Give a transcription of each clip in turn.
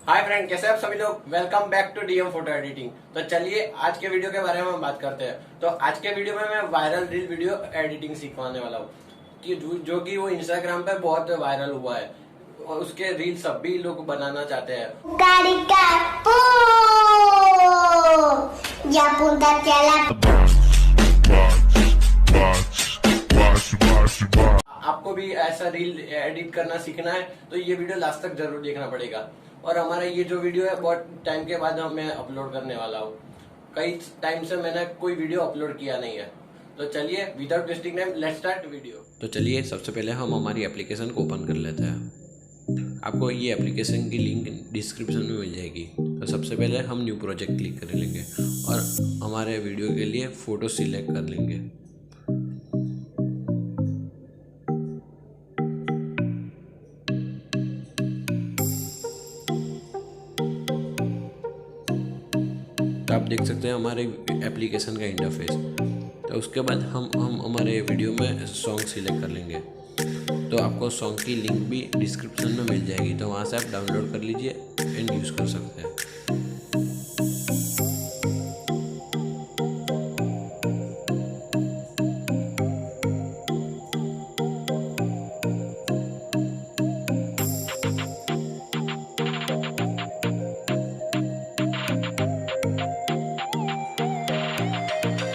Hi friend, कैसे आप सभी लोग। Welcome back to DM photo editing. तो चलिए आज के वीडियो के बारे में हम बात करते हैं। तो आज के वीडियो में मैं वायरल रील वीडियो एडिटिंग सिखवाने वाला हूँ कि जो कि वो इंस्टाग्राम पे बहुत वायरल हुआ है और उसके रील सभी लोग बनाना चाहते हैं। आपको भी ऐसा रील एडिट करना सीखना है तो ये वीडियो लास्ट तक जरूर देखना पड़ेगा। और हमारा ये जो वीडियो है बहुत टाइम के बाद मैं अपलोड करने वाला हूँ। कई टाइम से मैंने कोई वीडियो अपलोड किया नहीं है। तो चलिए without wasting time let's start video. तो चलिए सबसे पहले हम हमारी एप्लीकेशन को ओपन कर लेते हैं। आपको ये एप्लीकेशन की लिंक डिस्क्रिप्शन में मिल जाएगी। तो सबसे पहले हम न्यू प्रोजेक्ट क्लिक कर लेंगे और हमारे वीडियो के लिए फ़ोटो सिलेक्ट कर लेंगे। तो आप देख सकते हैं हमारे एप्लीकेशन का इंटरफेस। तो उसके बाद हम हमारे वीडियो में सॉन्ग सिलेक्ट कर लेंगे। तो आपको सॉन्ग की लिंक भी डिस्क्रिप्शन में मिल जाएगी, तो वहाँ से आप डाउनलोड कर लीजिए एंड यूज़ कर सकते हैं।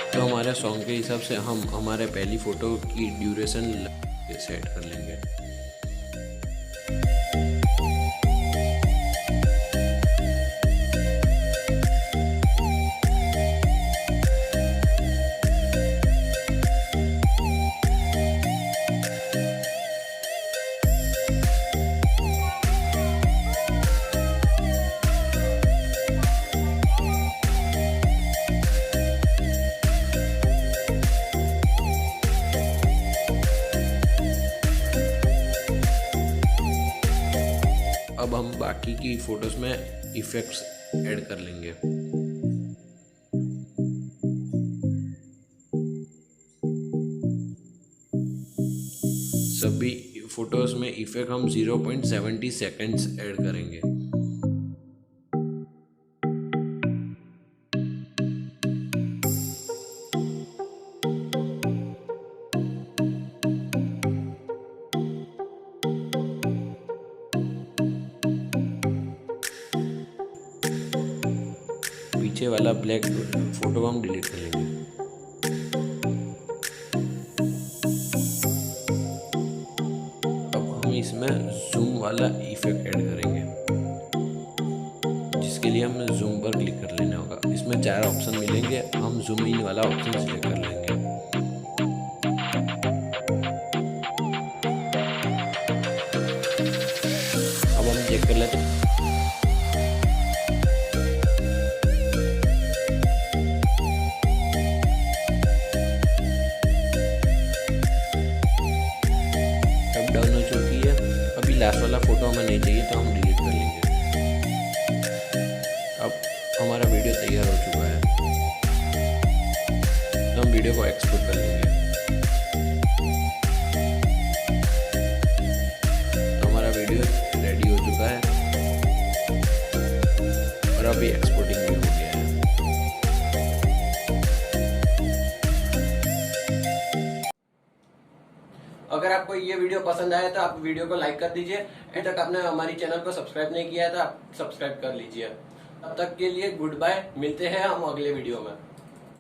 तो हमारे सॉन्ग के हिसाब से हम हमारे पहली फ़ोटो की ड्यूरेशन सेट कर लेंगे। अब हम बाकी की फ़ोटोज़ में इफ़ेक्ट्स ऐड कर लेंगे। सभी फ़ोटोज़ में इफ़ेक्ट हम 0.70 सेकेंड्स ऐड करेंगे। पीछे वाला ब्लैक फोटो हम डिलीट कर लेंगे। अब हम इसमें जूम वाला इफेक्ट ऐड करेंगे, जिसके लिए हमें जूम पर क्लिक कर लेना होगा। इसमें 4 ऑप्शन मिलेंगे, हम जूम इन वाला ऑप्शन सिलेक्ट कर लेंगे। अब हम चेक कर लेते हैं। डाउन हो चुकी है। अभी लास्ट वाला फोटो हमें नहीं चाहिए तो हम डिलीट कर लेंगे। अब हमारा वीडियो तैयार हो चुका है, तो हम वीडियो को एक्सपोर्ट कर लेंगे। तो हमारा वीडियो रेडी हो चुका है और अभी एक्सपोर्टिंग भी हो गया है। अगर आपको ये वीडियो पसंद आया तो आप वीडियो को लाइक कर दीजिए। अभी तक आपने हमारी चैनल को सब्सक्राइब नहीं किया है तो आप सब्सक्राइब कर लीजिए। तब तक के लिए गुड बाय, मिलते हैं हम अगले वीडियो में।